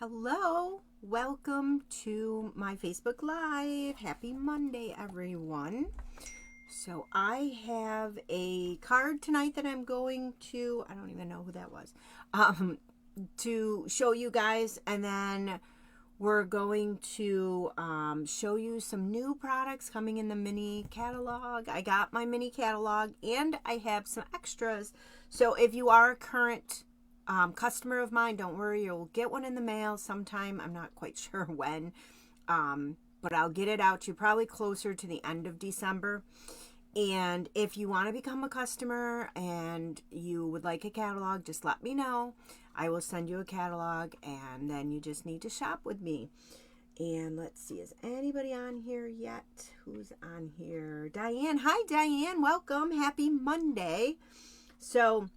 Hello, welcome to my Facebook Live. Happy Monday, everyone. So I have a card tonight that I'm going to, I don't even know who that was, to show you guys, and then we're going to show you some new products coming in the mini catalog. I got my mini catalog and I have some extras. So if you are a current customer of mine, don't worry, you'll get one in the mail sometime. I'm not quite sure when, but I'll get it out to you probably closer to the end of December. And if you want to become a customer and you would like a catalog, just let me know. I will send you a catalog, and then you just need to shop with me. And let's see, is anybody on here yet? Who's on here? Diane. Hi, Diane. Welcome. Happy Monday. So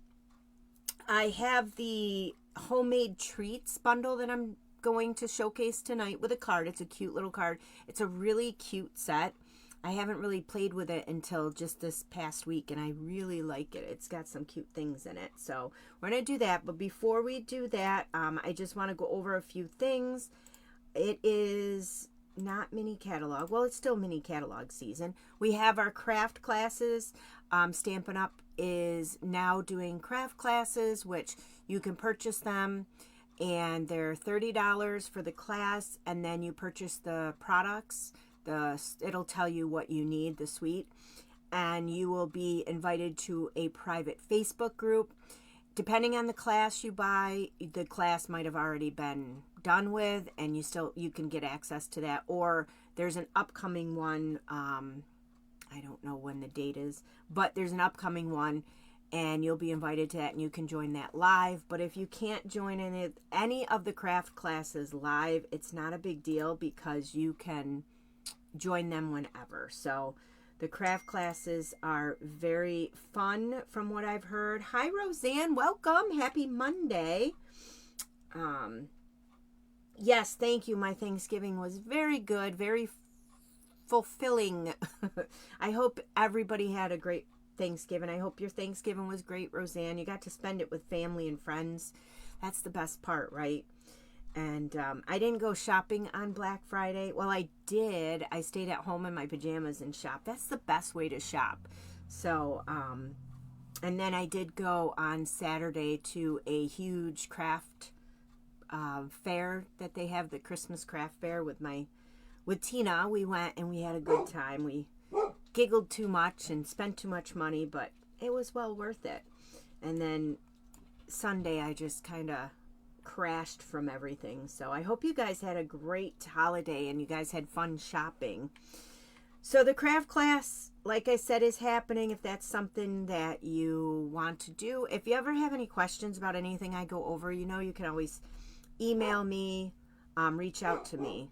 I have the homemade treats bundle that I'm going to showcase tonight with a card. It's a cute little card. It's a really cute set. I haven't really played with it until just this past week, and I really like it. It's got some cute things in it. So we're going to do that. But before we do that, I just want to go over a few things. It is not mini catalog. Well, it's still mini catalog season. We have our craft classes. Stampin' Up is now doing craft classes, which you can purchase them, and they're $30 for the class, and then you purchase the products. It'll tell you what you need, the suite, and you will be invited to a private Facebook group. Depending on the class you buy, the class might have already been done with, and you can get access to that. Or there's an upcoming one. I don't know when the date is, but there's an upcoming one, and you'll be invited to that, and you can join that live. But if you can't join any of the craft classes live, it's not a big deal because you can join them whenever. So the craft classes are very fun from what I've heard. Hi, Roseanne. Welcome. Happy Monday. Yes, thank you. My Thanksgiving was very good, very fulfilling. I hope everybody had a great Thanksgiving. I hope your Thanksgiving was great, Roseanne. You got to spend it with family and friends. That's the best part, right? And I didn't go shopping on Black Friday. Well, I did. I stayed at home in my pajamas and shopped. That's the best way to shop. So, and then I did go on Saturday to a huge craft fair that they have, the Christmas craft fair with Tina. We went and we had a good time. We giggled too much and spent too much money, but it was well worth it. And then Sunday I just kind of crashed from everything. So I hope you guys had a great holiday and you guys had fun shopping. So the craft class, like I said, is happening if that's something that you want to do. If you ever have any questions about anything I go over, you can always email me, reach out to me.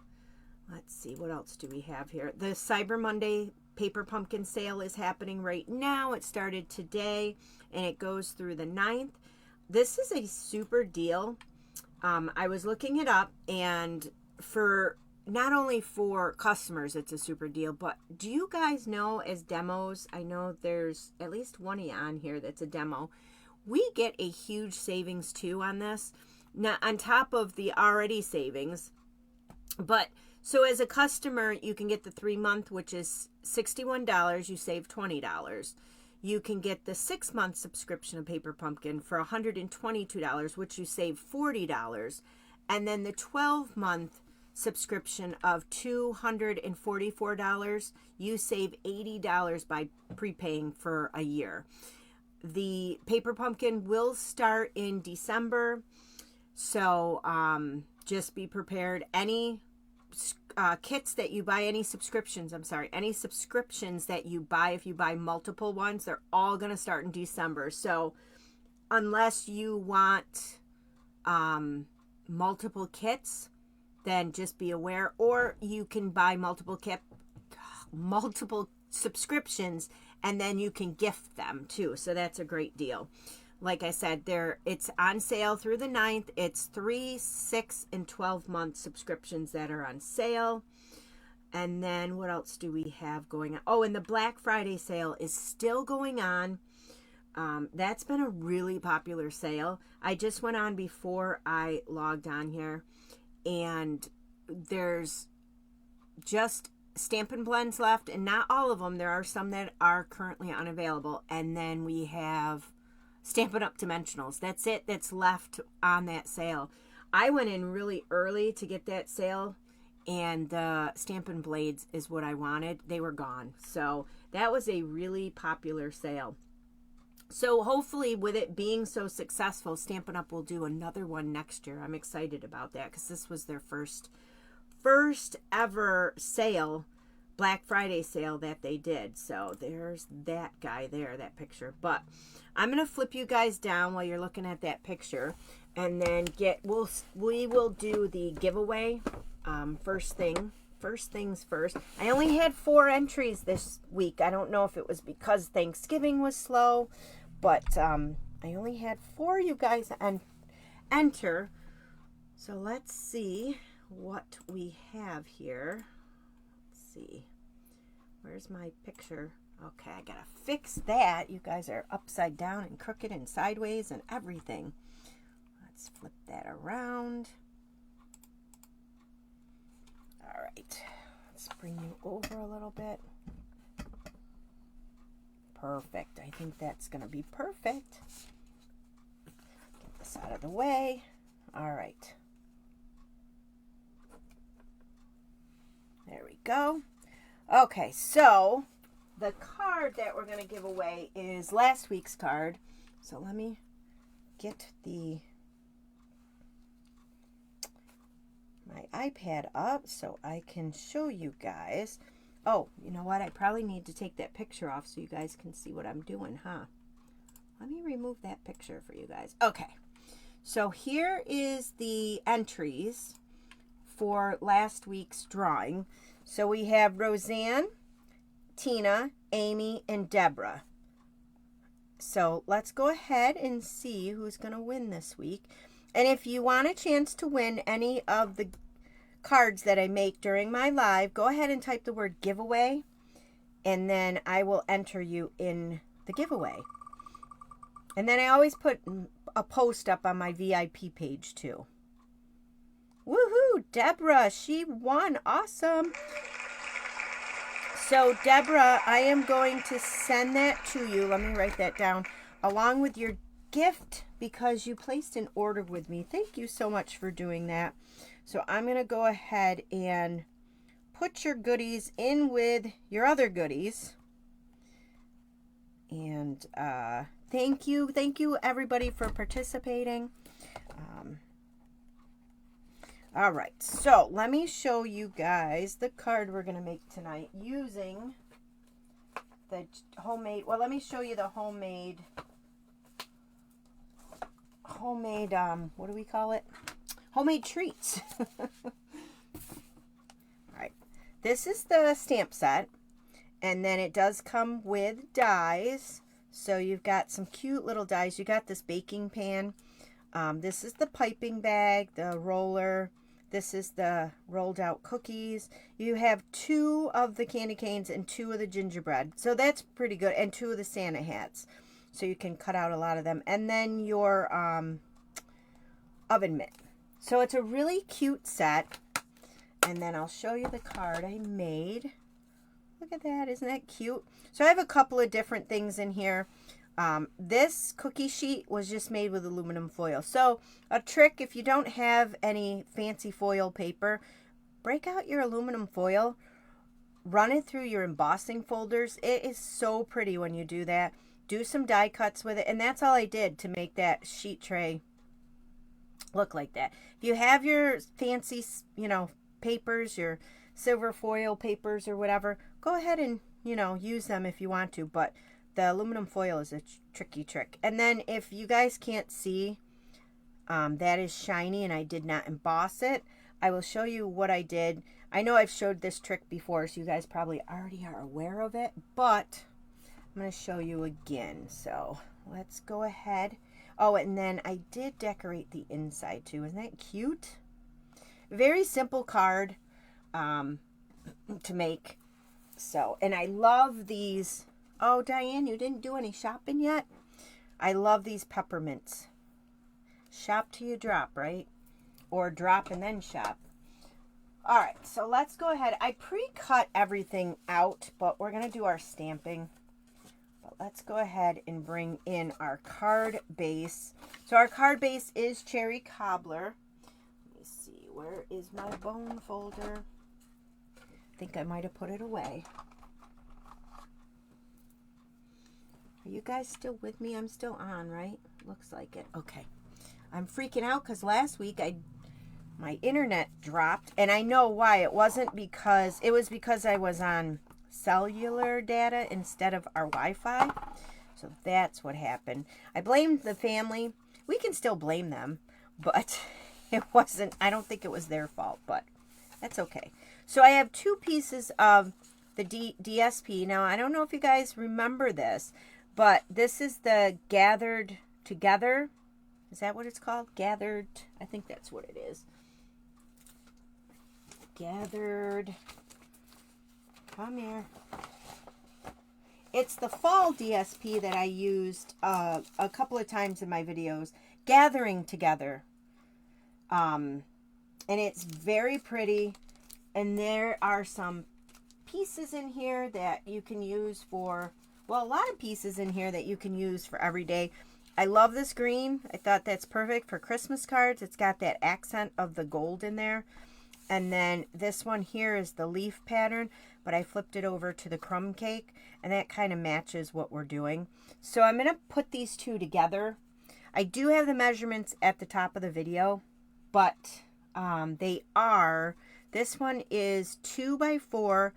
Let's see, what else do we have here? The Cyber Monday Paper Pumpkin sale is happening right now. It started today and it goes through the 9th. This is a super deal. I was looking it up, and for not only for customers, it's a super deal, but do you guys know, as demos, I know there's at least one on here that's a demo, we get a huge savings too on this, now on top of the already savings. But so as a customer, you can get the 3-month, which is $61, you save $20. You can get the 6-month subscription of Paper Pumpkin for $122, which you save $40. And then the 12-month subscription of $244, you save $80 by prepaying for a year. The Paper Pumpkin will start in December, so just be prepared. Any kits that you buy, any subscriptions that you buy, if you buy multiple ones, they're all going to start in December. So unless you want multiple kits, then just be aware. Or you can buy multiple subscriptions, and then you can gift them too. So that's a great deal. Like I said, it's on sale through the 9th. It's 3, 6, and 12-month subscriptions that are on sale. And then what else do we have going on? Oh, and the Black Friday sale is still going on. That's been a really popular sale. I just went on before I logged on here, and there's just Stampin' Blends left, and not all of them. There are some that are currently unavailable. And then we have Stampin' Up! Dimensionals. That's it that's left on that sale. I went in really early to get that sale, and the Stampin' Blades is what I wanted. They were gone. So that was a really popular sale. So hopefully with it being so successful, Stampin' Up! Will do another one next year. I'm excited about that because this was their first ever sale, Black Friday sale that they did. So there's that guy there, that picture. But I'm going to flip you guys down while you're looking at that picture, and then we will do the giveaway first things first. I only had 4 entries this week. I don't know if it was because Thanksgiving was slow, but I only had 4 you guys enter. So let's see what we have here. Let's see. Where's my picture? Okay, I gotta fix that. You guys are upside down and crooked and sideways and everything. Let's flip that around. All right. Let's bring you over a little bit. Perfect. I think that's gonna be perfect. Get this out of the way. All right. There we go. Okay, so the card that we're going to give away is last week's card. So let me get my iPad up so I can show you guys. Oh, you know what? I probably need to take that picture off so you guys can see what I'm doing, huh? Let me remove that picture for you guys. Okay, so here is the entries for last week's drawing. So we have Roseanne, Tina, Amy, and Deborah. So let's go ahead and see who's going to win this week. And if you want a chance to win any of the cards that I make during my live, go ahead and type the word giveaway, and then I will enter you in the giveaway. And then I always put a post up on my VIP page too. Woohoo! Deborah, she won. Awesome. So, Deborah, I am going to send that to you. Let me write that down. Along with your gift, because you placed an order with me. Thank you so much for doing that. So, I'm going to go ahead and put your goodies in with your other goodies. And thank you. Thank you, everybody, for participating. All right, so let me show you guys the card we're going to make tonight using the homemade, well, let me show you the homemade, what do we call it? Homemade treats. All right, this is the stamp set, and then it does come with dies. So you've got some cute little dies. You got this baking pan. This is the piping bag, the roller. This is the rolled out cookies. You have 2 of the candy canes and 2 of the gingerbread. So that's pretty good. And 2 of the Santa hats. So you can cut out a lot of them. And then your oven mitt. So it's a really cute set. And then I'll show you the card I made. Look at that. Isn't that cute? So I have a couple of different things in here. This cookie sheet was just made with aluminum foil. So a trick, if you don't have any fancy foil paper, break out your aluminum foil, run it through your embossing folders. It is so pretty when you do that. Do some die cuts with it. And that's all I did to make that sheet tray look like that. If you have your fancy, papers, your silver foil papers or whatever, go ahead and, use them if you want to. But the aluminum foil is a tricky trick. And then if you guys can't see, that is shiny and I did not emboss it. I will show you what I did. I know I've showed this trick before, so you guys probably already are aware of it, but I'm going to show you again. So let's go ahead. Oh, and then I did decorate the inside too. Isn't that cute? Very simple card to make. So, and I love these. Oh, Diane, you didn't do any shopping yet? I love these peppermints. Shop till you drop, right? or drop and then shop. All right, so let's go ahead. I pre-cut everything out, but we're going to do our stamping. But let's go ahead and bring in our card base. So our card base is Cherry Cobbler. Let me see, where is my bone folder? I think I might have put it away. Are you guys still with me? I'm still on, right? Looks like it. Okay. I'm freaking out because last week my internet dropped, and I know why. It wasn't because, it was because I was on cellular data instead of our Wi-Fi. So that's what happened. I blamed the family. We can still blame them, but it wasn't, I don't think it was their fault, but that's okay. So I have two pieces of the DSP. Now, I don't know if you guys remember this, but this is the Gathered Together. Is that what it's called? Gathered, I think that's what it is. Gathered, come here. It's the fall DSP that I used a couple of times in my videos. Gathering Together. And it's very pretty. And there are some pieces in here that you can use for, well, a lot of pieces in here that you can use for every day. I love this green. I thought that's perfect for Christmas cards. It's got that accent of the gold in there. And then this one here is the leaf pattern, but I flipped it over to the Crumb Cake, and that kind of matches what we're doing. So I'm going to put these two together. I do have the measurements at the top of the video, but they are, this one is 2 by 4,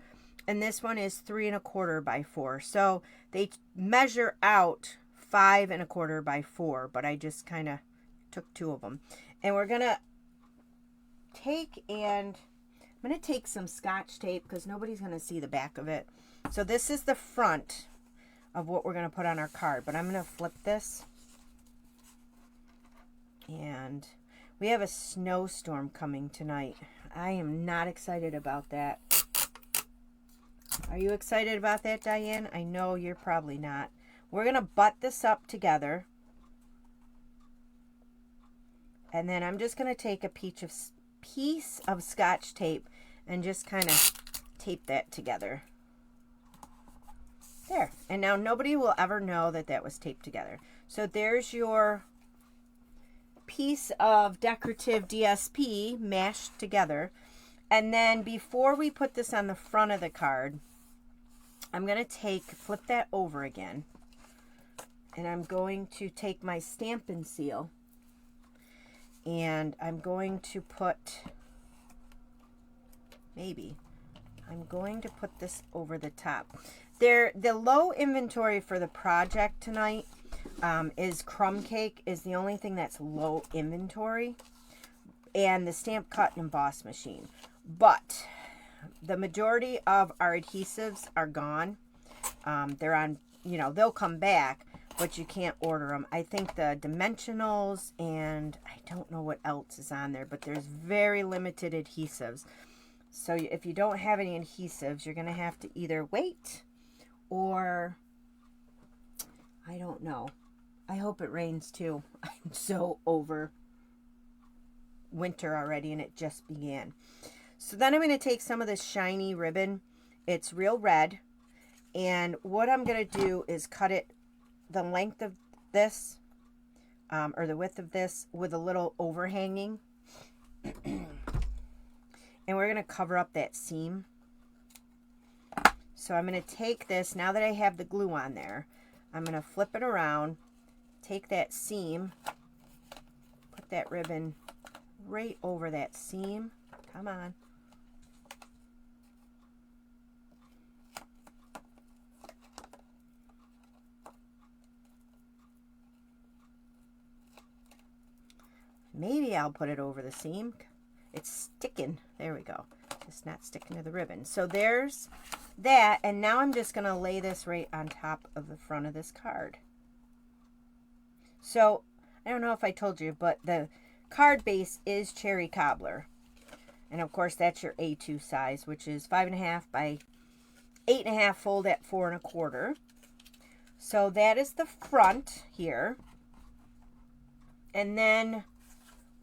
and this one is 3 1/4 by 4. So they measure out 5 1/4 by 4, but I just kind of took 2 of them. And we're going to I'm going to take some Scotch tape because nobody's going to see the back of it. So this is the front of what we're going to put on our card, but I'm going to flip this. And we have a snowstorm coming tonight. I am not excited about that. Are you excited about that, Diane? I know you're probably not. We're going to butt this up together. And then I'm just going to take a piece of Scotch tape and just kind of tape that together. There. And now nobody will ever know that that was taped together. So there's your piece of decorative DSP mashed together. And then before we put this on the front of the card, I'm going to flip that over again. And I'm going to take my Stampin' Seal. And I'm going to put, I'm going to put this over the top. The low inventory for the project tonight is Crumb Cake is the only thing that's low inventory. And the Stamp Cut and Emboss machine. But the majority of our adhesives are gone. They're on, they'll come back, but you can't order them. I think the dimensionals and I don't know what else is on there, but there's very limited adhesives. So if you don't have any adhesives, you're going to have to either wait or, I don't know. I hope it rains too. I'm so over winter already and it just began. So then I'm going to take some of this shiny ribbon. It's real red. And what I'm going to do is cut it the length of this, or the width of this, with a little overhanging. And we're going to cover up that seam. So I'm going to take this, now that I have the glue on there, I'm going to flip it around, take that seam, put that ribbon right over that seam. Come on. Maybe I'll put it over the seam. It's sticking. There we go. Just not sticking to the ribbon. So there's that. And now I'm just going to lay this right on top of the front of this card. So I don't know if I told you, but the card base is Cherry Cobbler. And of course that's your A2 size, which is 5.5 by 8.5 fold at 4 1/4. So that is the front here. And then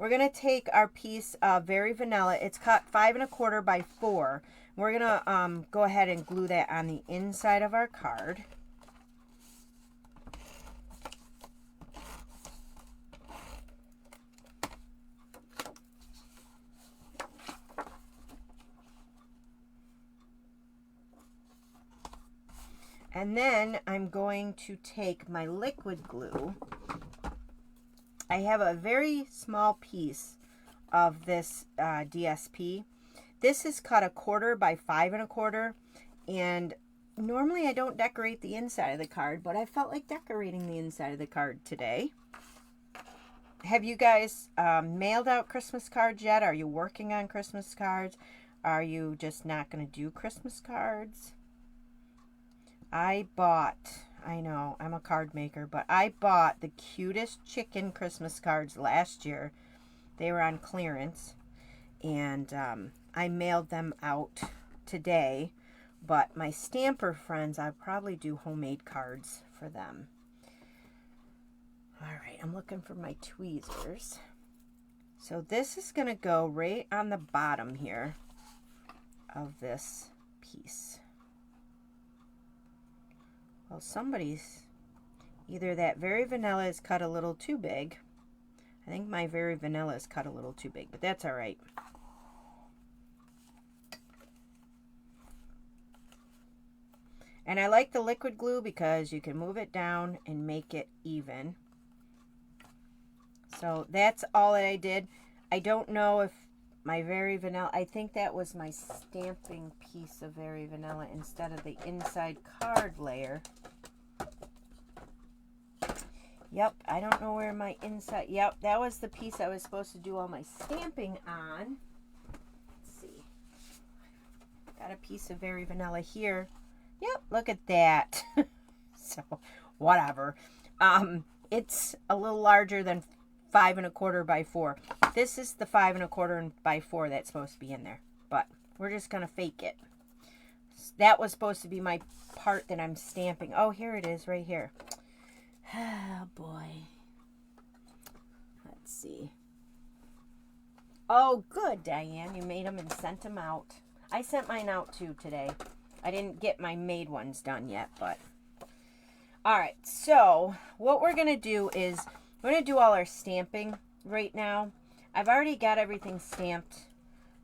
we're going to take our piece of Very Vanilla. It's cut 5 1/4 by 4. We're going to go ahead and glue that on the inside of our card. And then I'm going to take my liquid glue. I have a very small piece of this DSP. This is cut 1/4 by 5 1/4, and normally I don't decorate the inside of the card, but I felt like decorating the inside of the card today. Have you guys mailed out Christmas cards yet? Are you working on Christmas cards? Are you just not going to do Christmas cards? I know, I'm a card maker, but I bought the cutest chicken Christmas cards last year. They were on clearance, and I mailed them out today. But my stamper friends, I'll probably do homemade cards for them. All right, I'm looking for my tweezers. So this is going to go right on the bottom here of this piece. Well, somebody's, either that Very Vanilla is cut a little too big. I think my Very Vanilla is cut a little too big, but that's all right. And I like the liquid glue because you can move it down and make it even. So that's all that I did. I don't know if my Very Vanilla, I think that was my stamping piece of Very Vanilla instead of the inside card layer. Yep, I don't know where my inside, yep, that was the piece I was supposed to do all my stamping on. Let's see. Got a piece of Very Vanilla here. Yep, look at that. So, whatever. It's a little larger than 5 1/4 by 4. This is the 5 1/4 by 4 that's supposed to be in there, but we're just going to fake it. That was supposed to be my part that I'm stamping. Oh, here it is right here. Oh, boy. Let's see. Oh, good, Diane. You made them and sent them out. I sent mine out, too, today. I didn't get my made ones done yet, but... All right, so what we're going to do is we're going to do all our stamping right now. I've already got everything stamped,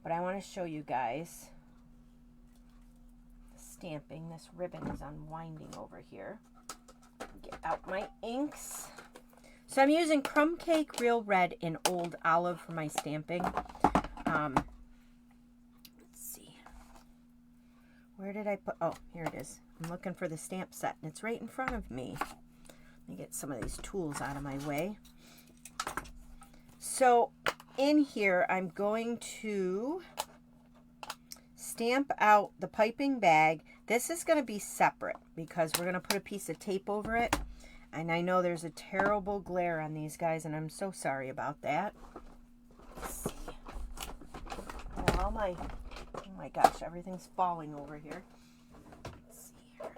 but I want to show you guys the stamping. This ribbon is unwinding over here. Get out my inks. So I'm using Crumb Cake Real Red in Old Olive for my stamping. Let's see. Where did I put? Oh, here it is. I'm looking for the stamp set, and it's right in front of me. Let me get some of these tools out of my way. So in here, I'm going to stamp out the piping bag. This is going to be separate because we're going to put a piece of tape over it. And I know there's a terrible glare on these guys, and I'm so sorry about that. Let's see. Oh my gosh, everything's falling over here. Let's see here.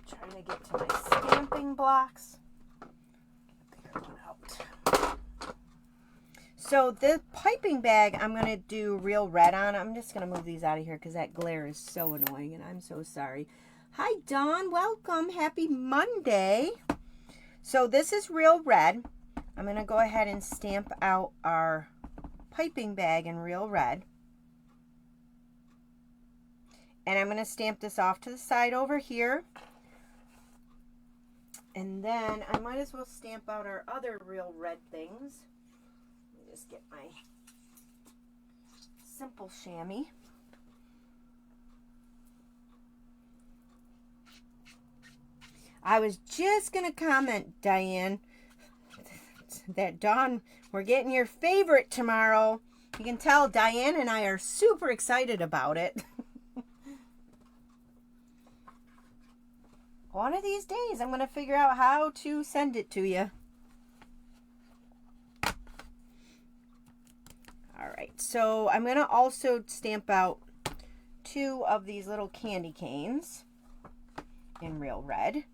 Trying to get to my stamping blocks. Get a bigger one out. So the piping bag, I'm going to do Real Red on. I'm just going to move these out of here because that glare is so annoying, and I'm so sorry. Hi, Dawn. Welcome. Happy Monday. So this is Real Red. I'm going to go ahead and stamp out our piping bag in Real Red. And I'm going to stamp this off to the side over here. And then I might as well stamp out our other Real Red things. Let me just get my simple chamois. I was just going to comment, Diane, that Dawn, we're getting your favorite tomorrow. You can tell Diane and I are super excited about it. One of these days, I'm going to figure out how to send it to you. All right, so I'm going to also stamp out 2 of these little candy canes in Real Red.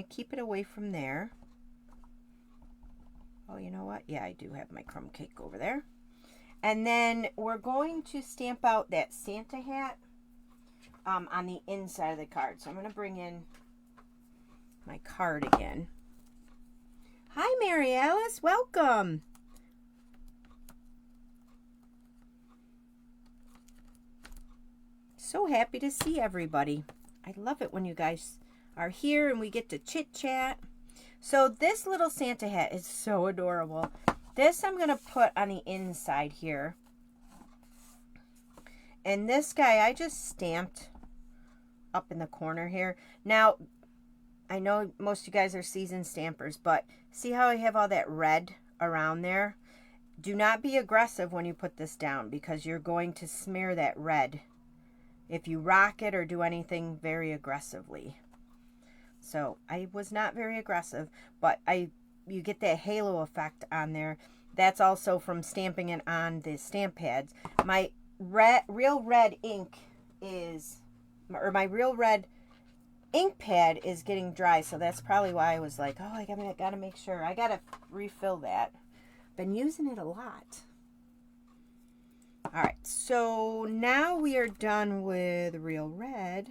going to keep it away from there. Oh, you know what? Yeah, I do have my crumb cake over there. And then we're going to stamp out that Santa hat on the inside of the card. So I'm going to bring in my card again. Hi, Mary Alice. Welcome. So happy to see everybody. I love it when you guys are here and we get to chit chat. So this little Santa hat is so adorable. This I'm going to put on the inside here. And this guy I just stamped up in the corner here. Now, I know most of you guys are seasoned stampers, but see how I have all that red around there? Do not be aggressive when you put this down because you're going to smear that red if you rock it or do anything very aggressively. So I was not very aggressive, but you get that halo effect on there. That's also from stamping it on the stamp pads. My real red ink is, or my real red ink pad is getting dry, so that's probably why I was like, oh, I gotta make sure. I gotta refill that. Been using it a lot. All right, so now we are done with real red.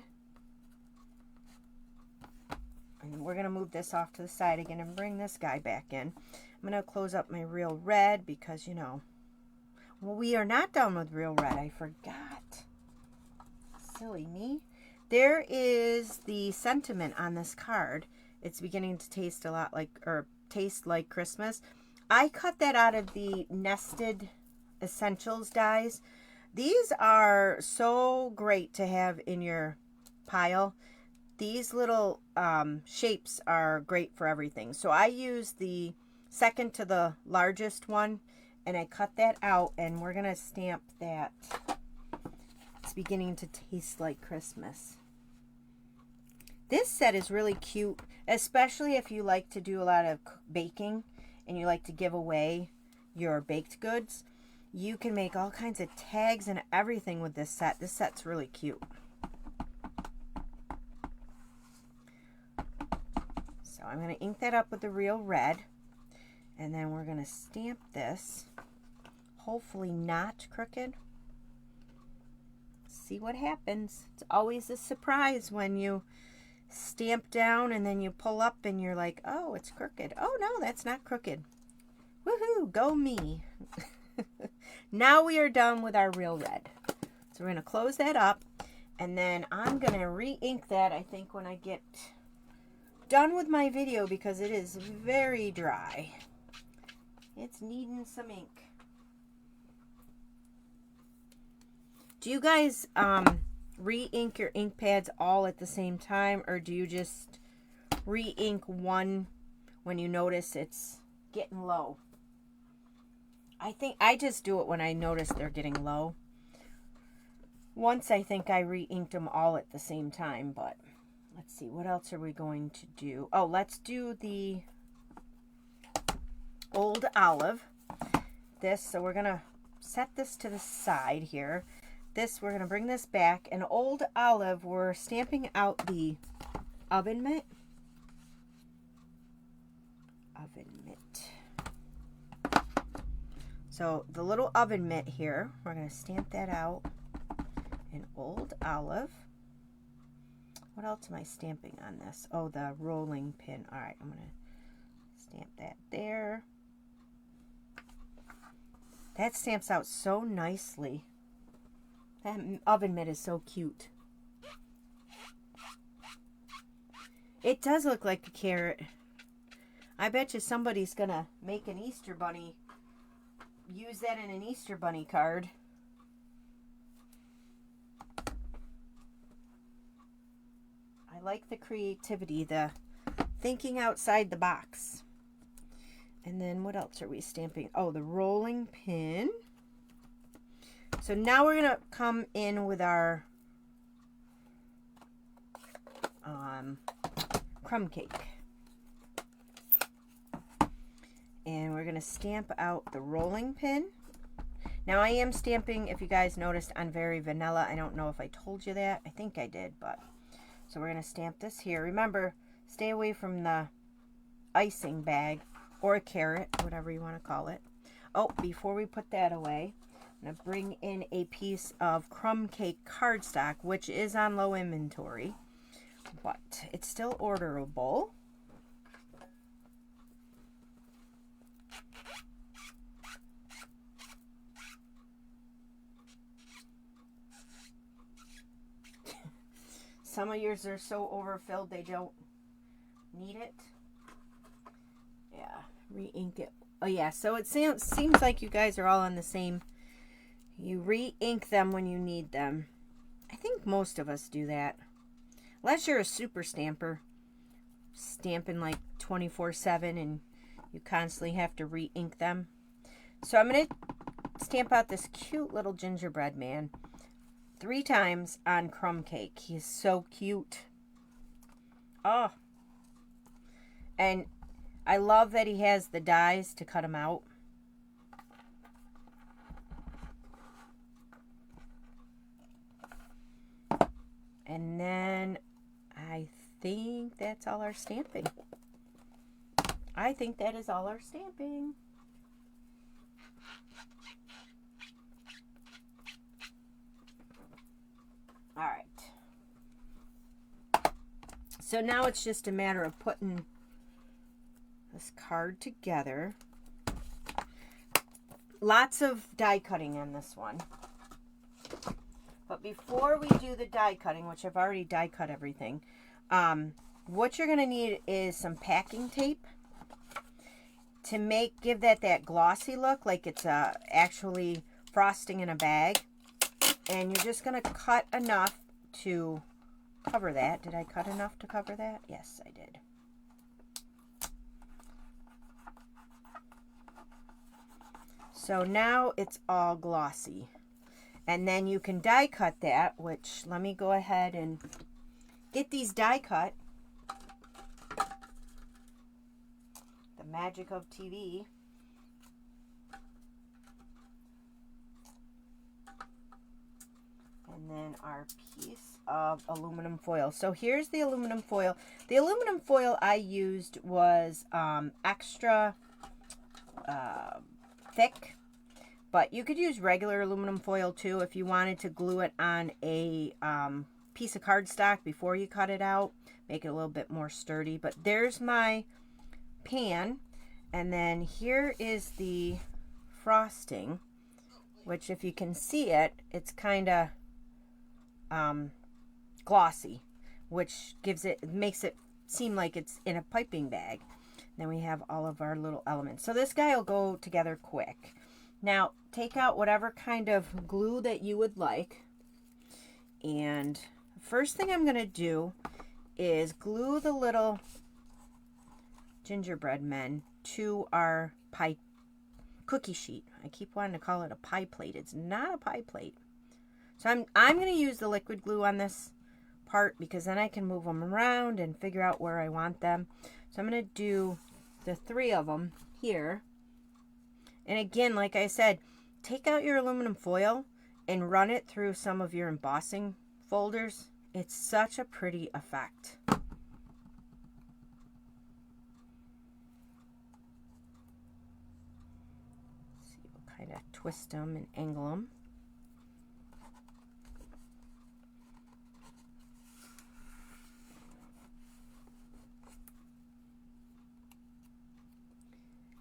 And we're going to move this off to the side again and bring this guy back in. I'm going to close up my real red because, you know, well, we are not done with real red. I forgot. Silly me. There is the sentiment on this card. It's beginning to taste a lot like, or taste like Christmas. I cut that out of the Nested Essentials dies. These are so great to have in your pile. These little shapes are great for everything. So I use the second to the largest one and I cut that out and we're going to stamp that. It's beginning to taste like Christmas. This set is really cute, especially if you like to do a lot of baking and you like to give away your baked goods. You can make all kinds of tags and everything with this set. This set's really cute. So I'm going to ink that up with the real red. And then we're going to stamp this. Hopefully not crooked. See what happens. It's always a surprise when you stamp down and then you pull up and you're like, oh, it's crooked. Oh, no, that's not crooked. Woohoo, go me. Now we are done with our real red. So we're going to close that up. And then I'm going to re-ink that, I think, when I get done with my video because it is very dry. It's needing some ink. Do you guys re-ink your ink pads all at the same time, or do you just re-ink one when you notice it's getting low? I think I just do it when I notice they're getting low. Once I think I re-inked them all at the same time, but let's see, what else are we going to do? Oh, let's do the Old Olive. So we're going to set this to the side here. We're going to bring this back. And Old Olive, we're stamping out the oven mitt. So the little oven mitt here, we're going to stamp that out in Old Olive. What else am I stamping on this? Oh, the rolling pin. All right, I'm going to stamp that there. That stamps out so nicely. That oven mitt is so cute. It does look like a carrot. I bet you somebody's going to make an Easter bunny. Use that in an Easter bunny card. I like the creativity, the thinking outside the box. And then what else are we stamping? Oh, the rolling pin. So now we're going to come in with our crumb cake. And we're going to stamp out the rolling pin. Now I am stamping, if you guys noticed, on Very Vanilla. I don't know if I told you that. I think I did, but so we're going to stamp this here. Remember, Stay away from the icing bag or a carrot, whatever you want to call it. Oh, before we put that away, I'm going to bring in a piece of Crumb Cake cardstock, which is on low inventory, but it's still orderable. Some of yours are so overfilled they don't need it. Yeah, re-ink it. Oh yeah, so it seems like you guys are all on the same. You re-ink them when you need them. I think most of us do that. Unless you're a super stamper, stamping like 24/7 and you constantly have to re-ink them. So I'm going to stamp out this cute little gingerbread man 3 times on Crumb Cake. He's so cute. Oh. And I love that he has the dies to cut him out. And then I think that's all our stamping. I think that is all our stamping. All right. So now it's just a matter of putting this card together. Lots of die cutting on this one. But before we do the die cutting, which I've already die cut everything, what you're going to need is some packing tape to give that glossy look, like it's actually frosting in a bag. And you're just going to cut enough to cover that. Did I cut enough to cover that? Yes, I did. So now it's all glossy. And then you can die cut that, which let me go ahead and get these die cut. The magic of TV. And then our piece of aluminum foil. So here's the aluminum foil. The aluminum foil I used was extra thick. But you could use regular aluminum foil too if you wanted to glue it on a piece of cardstock before you cut it out. Make it a little bit more sturdy. But there's my pan. And then here is the frosting, which if you can see it, it's kind of glossy, which makes it seem like it's in a piping bag. Then we have all of our little elements. So this guy will go together quick. Now, take out whatever kind of glue that you would like. And the first thing I'm going to do is glue the little gingerbread men to our pie cookie sheet. I keep wanting to call it a pie plate. It's not a pie plate. So I'm going to use the liquid glue on this part because then I can move them around and figure out where I want them. So I'm going to do the 3 of them here. And again, like I said, take out your aluminum foil and run it through some of your embossing folders. It's such a pretty effect. See, we'll kind of twist them and angle them.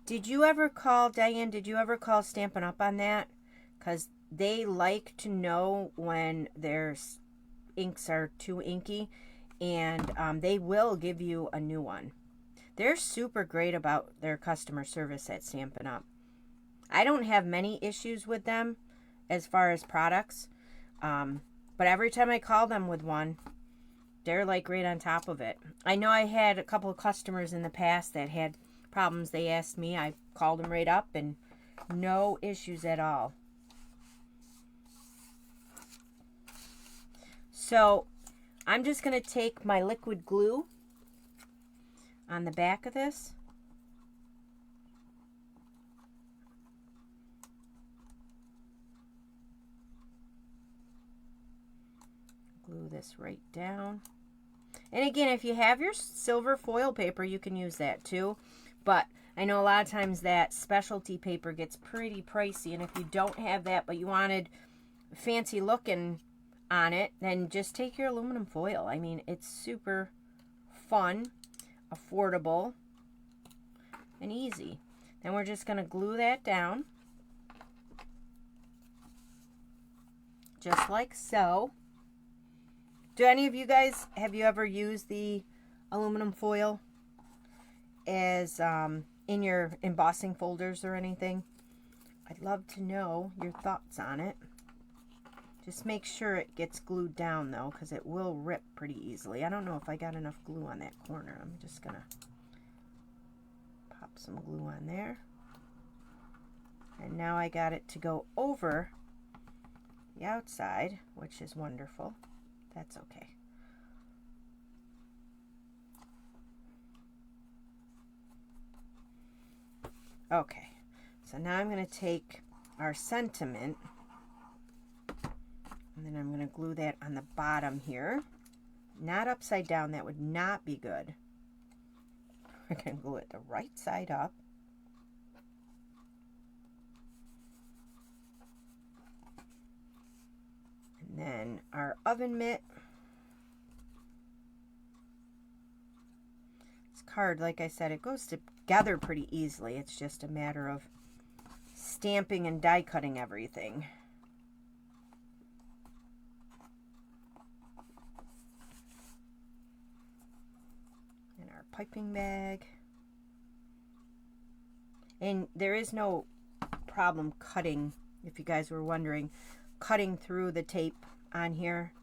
Did you ever call, Diane, did you ever call Stampin' Up on that? Because they like to know when their inks are too inky, and they will give you a new one. They're super great about their customer service at Stampin' Up. I don't have many issues with them as far as products, but every time I call them with one, they're like right on top of it. I know I had a couple of customers in the past that had problems. They asked me, I called them right up, and no issues at all. So I'm just going to take my liquid glue on the back of this. Glue this right down. And again, if you have your silver foil paper, you can use that too. But I know a lot of times that specialty paper gets pretty pricey. And if you don't have that, but you wanted fancy looking on it, then just take your aluminum foil. I mean, it's super fun, affordable, and easy. Then we're just going to glue that down. Just like so. Do any of you guys, have you ever used the aluminum foil as in your embossing folders or anything? I'd love to know your thoughts on it. Just make sure it gets glued down though, because it will rip pretty easily. I don't know if I got enough glue on that corner. I'm just gonna pop some glue on there. And now I got it to go over the outside, which is wonderful. That's okay. Okay, so now I'm going to take our sentiment, and then I'm going to glue that on the bottom here. Not upside down, that would not be good. We're going to glue it the right side up. And then our oven mitt. This card, like I said, it goes together pretty easily. It's just a matter of stamping and die cutting everything. And our piping bag. And there is no problem cutting, if you guys were wondering, cutting through the tape on here.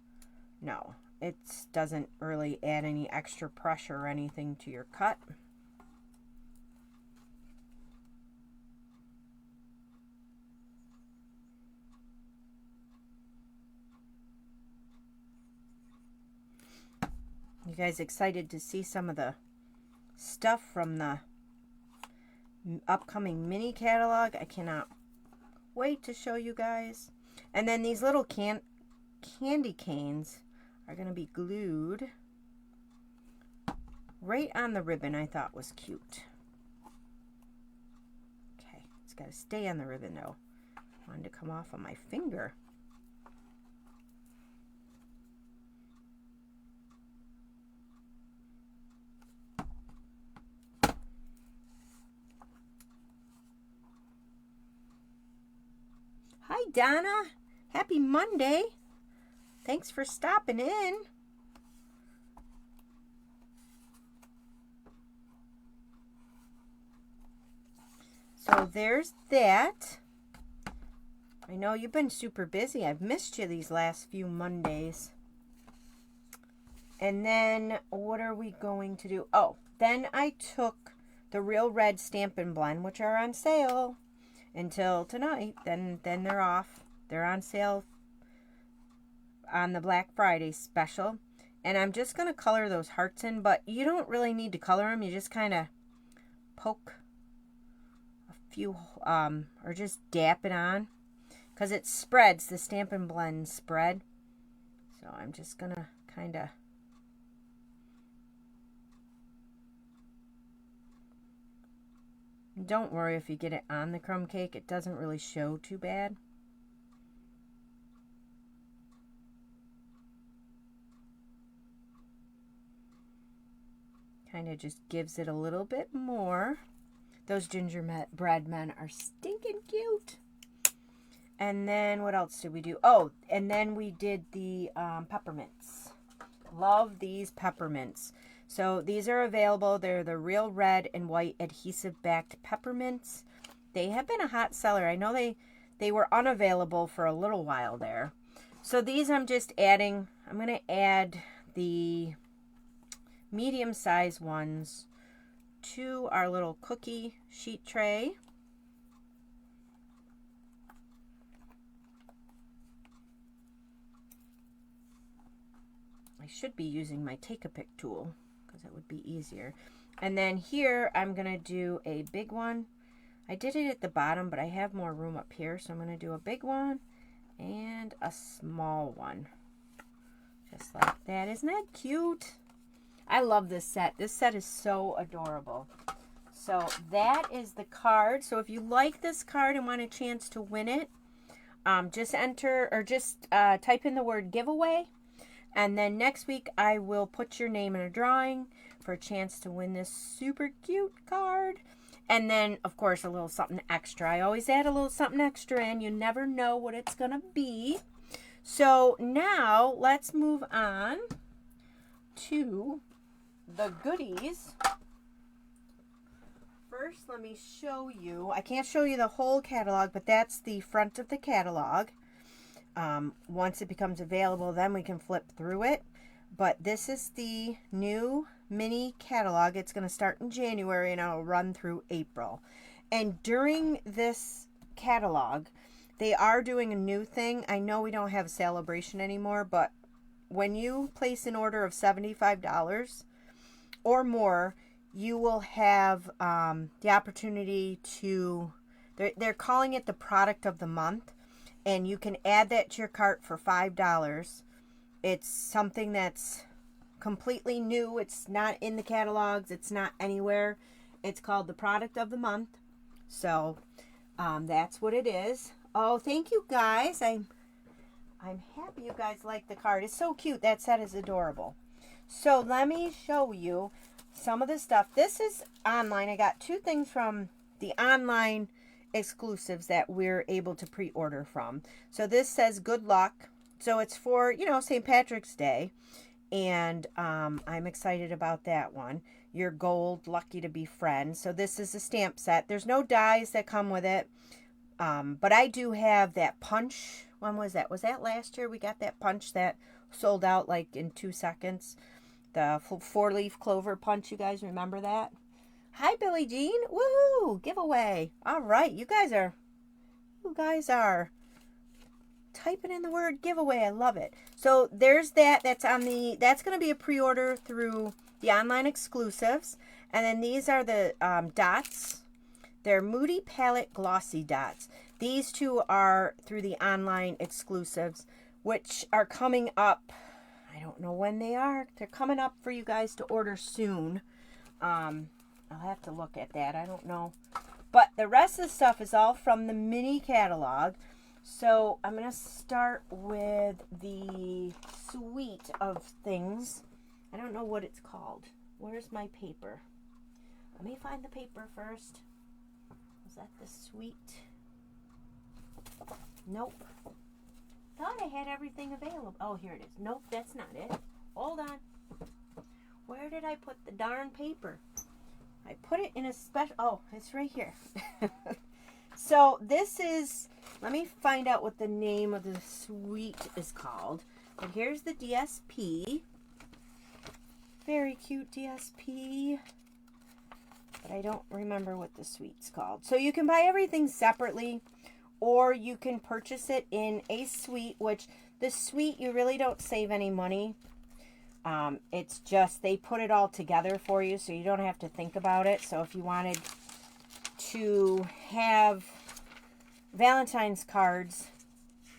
No, it doesn't really add any extra pressure or anything to your cut. You guys excited to see some of the stuff from the upcoming mini catalog? I cannot wait to show you guys. And then these little candy canes are going to be glued right on the ribbon. I thought was cute. Okay, it's got to stay on the ribbon though. I wanted to come off on my finger. Hi, Donna. Happy Monday. Thanks for stopping in. So there's that. I know you've been super busy. I've missed you these last few Mondays. And then what are we going to do? Oh, then I took the Real Red Stampin' Blend, which are on sale until tonight. Then they're off. They're on sale on the Black Friday special. And I'm just going to color those hearts in, but you don't really need to color them. You just kind of poke a few, or just dap it on. Because it spreads, the Stampin' Blend spread. So I'm just going to kind of don't worry if you get it on the crumb cake. It doesn't really show too bad. Kind of just gives it a little bit more. Those gingerbread men are stinking cute. And then what else did we do? Oh, and then we did the peppermints. Love these peppermints. So these are available. They're the Real Red and White adhesive backed peppermints. They have been a hot seller. I know they were unavailable for a little while there. So these I'm just adding. I'm going to add the medium size ones to our little cookie sheet tray. I should be using my Take-A-Pick tool because it would be easier. And then here I'm going to do a big one. I did it at the bottom, but I have more room up here, so I'm going to do a big one and a small one. Just like that. Isn't that cute? I love this set. This set is so adorable. So that is the card. So if you like this card and want a chance to win it, just enter or just type in the word giveaway. And then next week I will put your name in a drawing for a chance to win this super cute card. And then, of course, a little something extra. I always add a little something extra in. You never know what it's going to be. So now let's move on to the goodies. First, let me show you. I can't show you the whole catalog, but that's the front of the catalog. Once it becomes available, then we can flip through it. But this is the new mini catalog. It's going to start in January and it'll run through April. And during this catalog, they are doing a new thing. I know we don't have a celebration anymore, but when you place an order of $75 or more, you will have the opportunity to, they're calling it the product of the month, and you can add that to your cart for $5. It's something that's completely new. It's not in the catalogs. It's not anywhere. It's called the product of the month. So that's what it is. Oh, thank you guys. I'm happy you guys like the card. It's so cute. That set is adorable. So let me show you some of the stuff. This is online. I got two things from the online exclusives that we're able to pre-order from. So this says good luck. So it's for, you know, St. Patrick's Day. And I'm excited about that one. You're gold, lucky to be friends. So this is a stamp set. There's no dies that come with it. But I do have that punch. When was that? Was that last year? We got that punch that sold out like in 2 seconds. The 4-leaf clover punch. You guys remember that? Hi, Billie Jean. Woohoo! Giveaway. All right. You guys are typing in the word giveaway. I love it. So there's that. That's going to be a pre-order through the online exclusives. And then these are the dots. They're Moody Palette Glossy Dots. These two are through the online exclusives, which are coming up. I don't know when they are. They're coming up for you guys to order soon. I'll have to look at that. I don't know. But the rest of the stuff is all from the mini catalog. So I'm going to start with the suite of things. I don't know what it's called. Where's my paper? Let me find the paper first. Was that the suite? Nope. Thought I had everything available. Oh, here it is. Nope, that's not it. Hold on. Where did I put the darn paper? I put it in a special... Oh, it's right here. So this is... Let me find out what the name of the suite is called. And here's the DSP. Very cute DSP. But I don't remember what the suite's called. So you can buy everything separately, or you can purchase it in a suite, which the suite, you really don't save any money. It's just they put it all together for you, so you don't have to think about it. So if you wanted to have Valentine's cards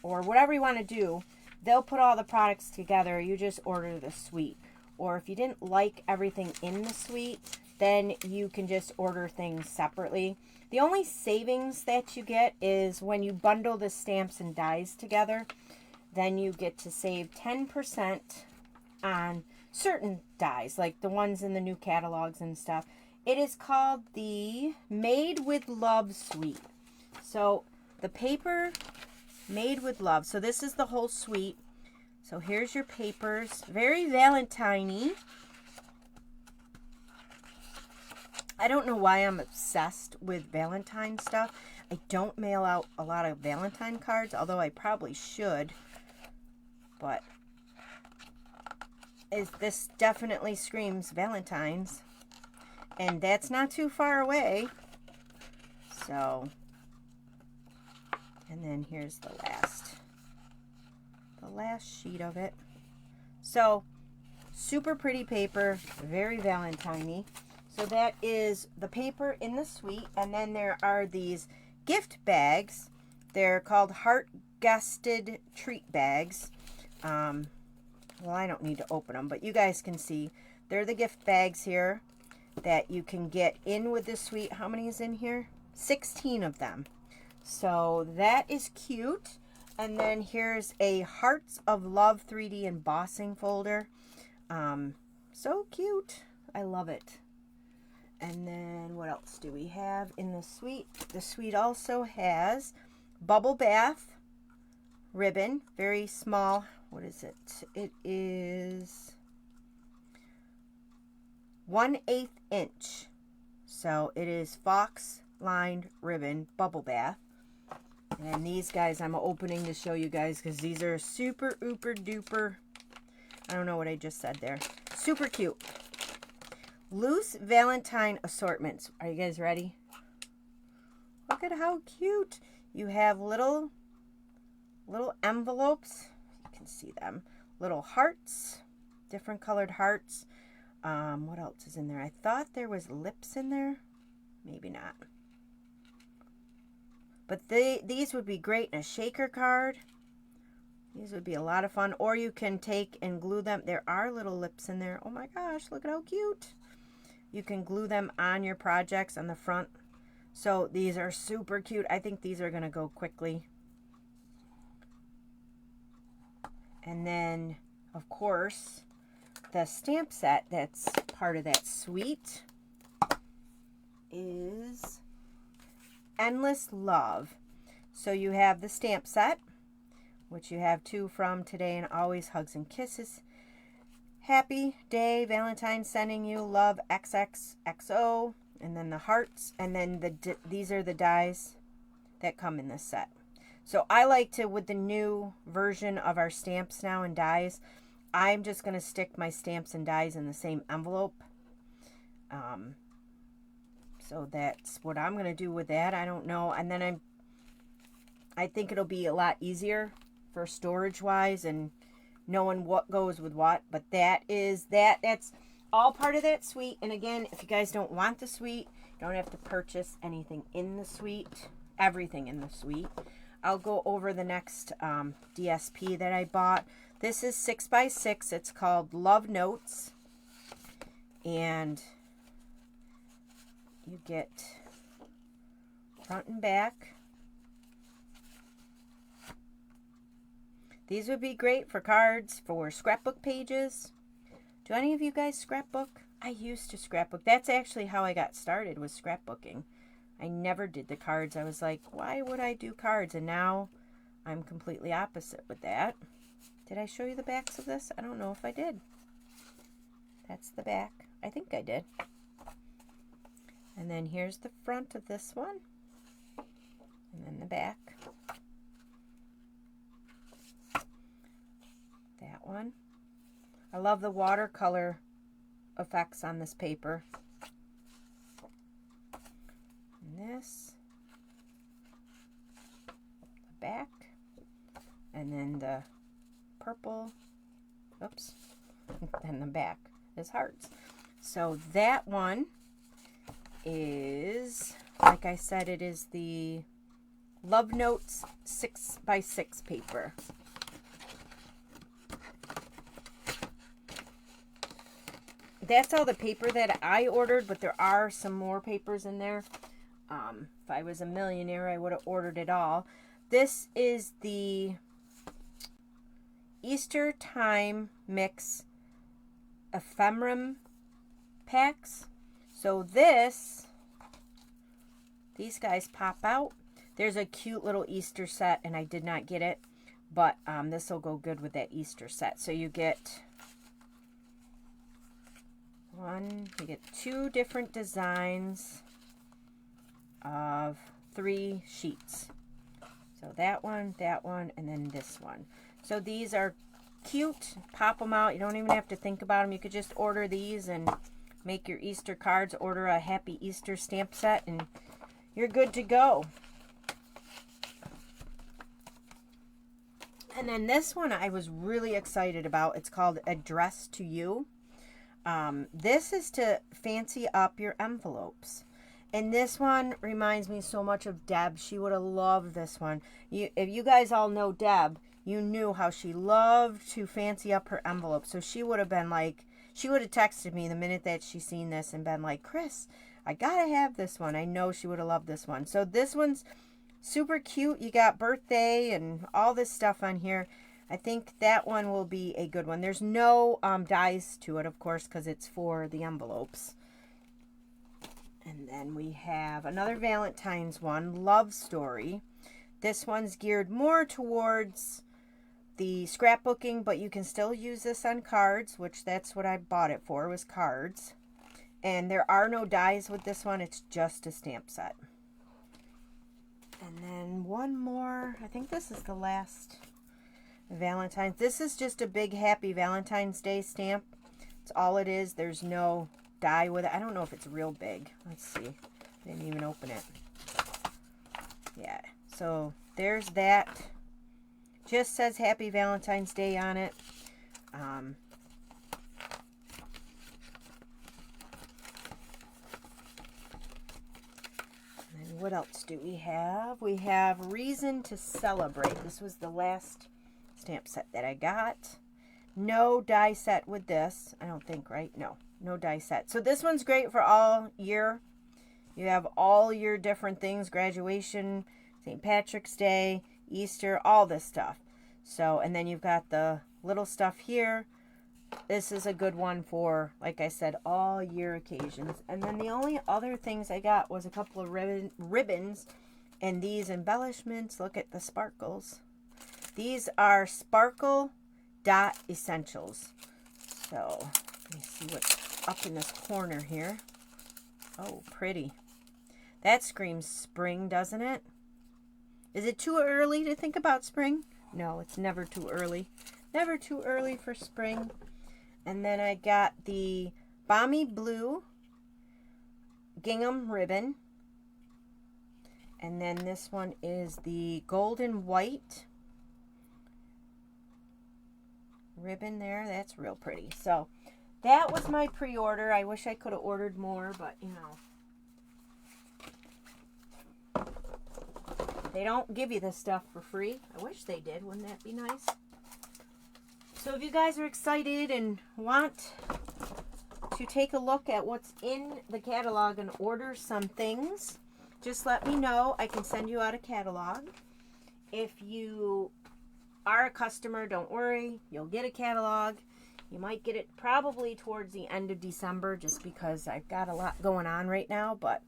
or whatever you want to do, they'll put all the products together. You just order the suite. Or if you didn't like everything in the suite, then you can just order things separately. The only savings that you get is when you bundle the stamps and dies together, then you get to save 10% on certain dies, like the ones in the new catalogs and stuff. It is called the Made with Love suite. So the paper Made with Love. So this is the whole suite. So here's your papers. Very Valentine-y. I don't know why I'm obsessed with Valentine stuff. I don't mail out a lot of Valentine cards, although I probably should. But this definitely screams Valentine's. And that's not too far away. So, and then here's the last sheet of it. So, super pretty paper, very Valentine-y. So that is the paper in the suite. And then there are these gift bags. They're called heart-guested treat bags. Well, I don't need to open them, but you guys can see. They're the gift bags here that you can get in with this suite. How many is in here? 16 of them. So that is cute. And then here's a Hearts of Love 3D embossing folder. So cute. I love it. And then what else do we have in the suite? The suite also has bubble bath ribbon, very small. What is it? It is 1/8 inch. So it is fox lined ribbon bubble bath. And these guys I'm opening to show you guys because these are super ooper duper. I don't know what I just said there. Super cute. Loose Valentine assortments. Are you guys ready? Look at how cute. You have little envelopes. You can see them. Little hearts. Different colored hearts. What else is in there? I thought there was lips in there. Maybe not. But these would be great in a shaker card. These would be a lot of fun. Or you can take and glue them. There are little lips in there. Oh my gosh, look at how cute. You can glue them on your projects on the front. So these are super cute. I think these are going to go quickly. And then, of course, the stamp set that's part of that suite is Endless Love. So you have the stamp set, which you have 2 from Today and Always, Hugs and Kisses. Happy Day, Valentine, sending you love, XXXO, and then the hearts, and then these are the dies that come in this set. So I like to, with the new version of our stamps now and dies, I'm just going to stick my stamps and dies in the same envelope. So that's what I'm going to do with that. I don't know. And then I think it'll be a lot easier for storage wise and knowing what goes with what. But that's all part of that suite. And again, if you guys don't want the suite, you don't have to purchase anything in the suite, everything in the suite. I'll go over the next DSP that I bought. This is 6x6. It's called Love Notes. And you get front and back. These would be great for cards, for scrapbook pages. Do any of you guys scrapbook? I used to scrapbook. That's actually how I got started, was scrapbooking. I never did the cards. I was like, why would I do cards? And now I'm completely opposite with that. Did I show you the backs of this? I don't know if I did. That's the back. I think I did. And then here's the front of this one. And then the back. That one. I love the watercolor effects on this paper. And this. The back. And then the purple. Oops. And the back is hearts. So that one is, like I said, it is the Love Notes 6x6 paper. That's all the paper that I ordered, but there are some more papers in there. If I was a millionaire, I would have ordered it all. This is the Easter Time Mix Ephemerum packs. So these guys pop out. There's a cute little Easter set, and I did not get it, but this will go good with that Easter set. So you get you get 2 different designs of 3 sheets. So that one, and then this one. So these are cute. Pop them out. You don't even have to think about them. You could just order these and make your Easter cards. Order a Happy Easter stamp set, and you're good to go. And then this one I was really excited about. It's called Address to You. This is to fancy up your envelopes. And this one reminds me so much of Deb. She would have loved this one. If you guys all know Deb, you knew how she loved to fancy up her envelopes. So she would have been like, She would have texted me the minute that she seen this and been like, Chris, I gotta have this one. I know she would have loved this one. So this one's super cute. You got birthday and all this stuff on here. I think that one will be a good one. There's no dies to it, of course, because it's for the envelopes. And then we have another Valentine's one, Love Story. This one's geared more towards the scrapbooking, but you can still use this on cards, which that's what I bought it for, was cards. And there are no dies with this one. It's just a stamp set. And then one more. I think this is the last Valentine's. This is just a big Happy Valentine's Day stamp. It's all it is. There's no die with it. I don't know if it's real big. Let's see. Didn't even open it. Yeah. So there's that. Just says Happy Valentine's Day on it. And what else do we have? We have Reason to Celebrate. This was the last stamp set that I got. No die set with this. I don't think, right? No die set. So this one's great for all year. You have all your different things. Graduation, St. Patrick's Day, Easter, all this stuff. So, and then you've got the little stuff here. This is a good one for, like I said, all year occasions. And then the only other things I got was a couple of ribbons and these embellishments. Look at the sparkles. These are Sparkle Dot Essentials. So, let me see what's up in this corner here. Oh, pretty. That screams spring, doesn't it? Is it too early to think about spring? No, it's never too early. Never too early for spring. And then I got the Balmy Blue gingham ribbon. And then this one is the Golden White ribbon there. That's real pretty. So that was my pre-order. I wish I could have ordered more, but you know, they don't give you this stuff for free. I wish they did. Wouldn't that be nice? So if you guys are excited and want to take a look at what's in the catalog and order some things, just let me know. I can send you out a catalog. If you are a customer, don't worry. You'll get a catalog. You might get it probably towards the end of December just because I've got a lot going on right now, but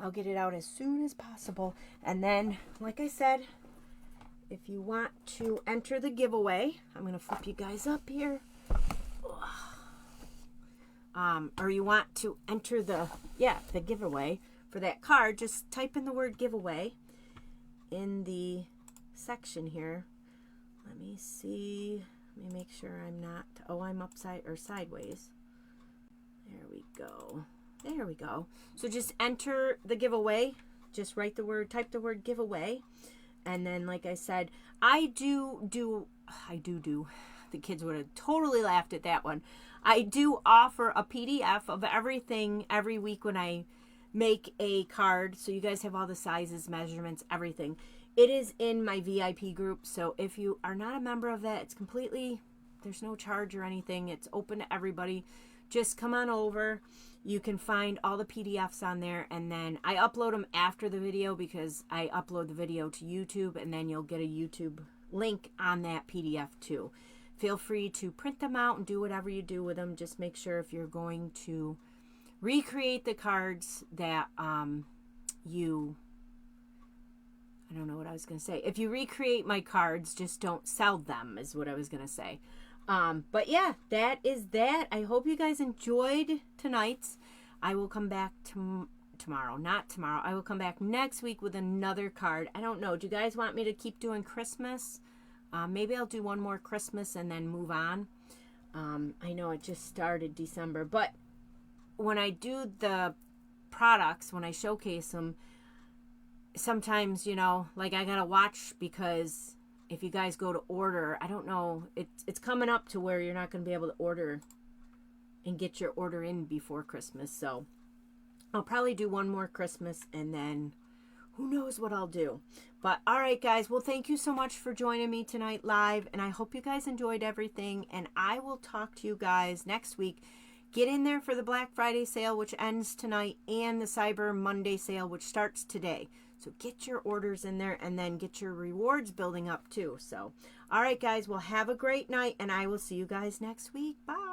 I'll get it out as soon as possible. And then, like I said, if you want to enter the giveaway, I'm going to flip you guys up here. Or you want to enter the giveaway for that card, just type in the word giveaway in the section here. Let me see. Let me make sure I'm not, I'm upside or sideways. There we go. There we go. So just enter the giveaway. Just write the word, type the word giveaway. And then, like I said, I do, the kids would have totally laughed at that one. I do offer a PDF of everything every week when I make a card. So you guys have all the sizes, measurements, everything. It is in my VIP group. So if you are not a member of that, it's completely, there's no charge or anything. It's open to everybody. Just come on over. You can find all the PDFs on there, and then I upload them after the video because I upload the video to YouTube, and then you'll get a YouTube link on that PDF too. Feel free to print them out and do whatever you do with them. Just make sure if you're going to recreate the cards that I don't know what I was going to say. If you recreate my cards, just don't sell them is what I was going to say. But yeah, that is that. I hope you guys enjoyed tonight's. I will come back tomorrow. Not tomorrow. I will come back next week with another card. I don't know. Do you guys want me to keep doing Christmas? Maybe I'll do one more Christmas and then move on. I know it just started December. But when I do the products, when I showcase them, sometimes, you know, like I got to watch because if you guys go to order, I don't know, it's coming up to where you're not going to be able to order and get your order in before Christmas. So I'll probably do one more Christmas and then who knows what I'll do. But all right, guys. Well, thank you so much for joining me tonight live. And I hope you guys enjoyed everything. And I will talk to you guys next week. get in there for the Black Friday sale, which ends tonight, and the Cyber Monday sale, which starts today. So get your orders in there and then get your rewards building up too. So, all right, guys, well, have a great night, and I will see you guys next week. Bye.